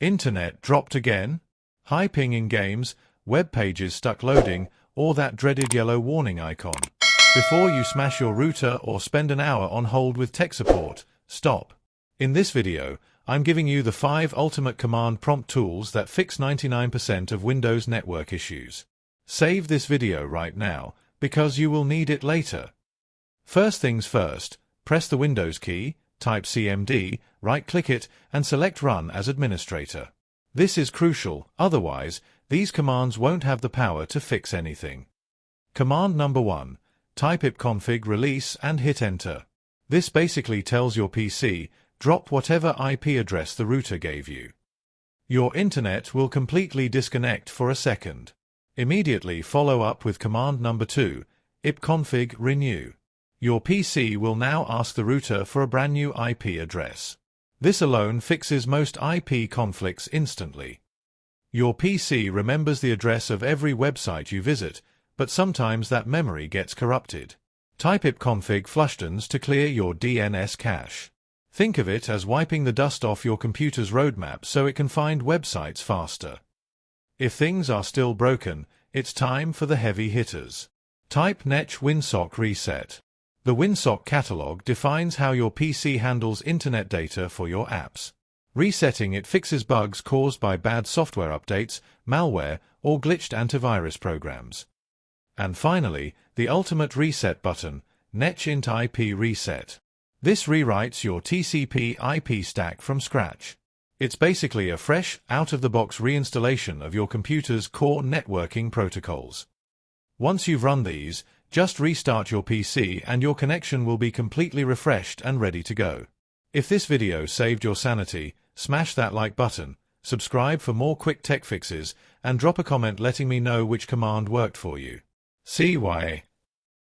Internet dropped again? High ping in games, web pages stuck loading, or that dreaded yellow warning icon? Before you smash your router or spend an hour on hold with tech support, stop. In this video, I'm giving you the 5 ultimate command prompt tools that fix 99% of Windows network issues. Save this video right now, because you will need it later. First things first, press the Windows key, type CMD, right-click it, and select Run as administrator. This is crucial, otherwise, these commands won't have the power to fix anything. Command number 1. Type ipconfig release and hit enter. This basically tells your PC, drop whatever IP address the router gave you. Your internet will completely disconnect for a second. Immediately follow up with command number 2, ipconfig renew. Your PC will now ask the router for a brand new IP address. This alone fixes most IP conflicts instantly. Your PC remembers the address of every website you visit, but sometimes that memory gets corrupted. Type ipconfig flushdowns to clear your DNS cache. Think of it as wiping the dust off your computer's roadmap so it can find websites faster. If things are still broken, it's time for the heavy hitters. Type netch winsock reset. The winsock catalog defines how your PC handles internet data for your apps. Resetting it fixes bugs caused by bad software updates, malware, or glitched antivirus programs. And finally, the ultimate reset button, netch int IP reset. This rewrites your TCP IP stack from scratch. It's basically a fresh, out-of-the-box reinstallation of your computer's core networking protocols. Once you've run these, just restart your PC and your connection will be completely refreshed and ready to go. If this video saved your sanity, smash that like button, subscribe for more quick tech fixes, and drop a comment letting me know which command worked for you. See why.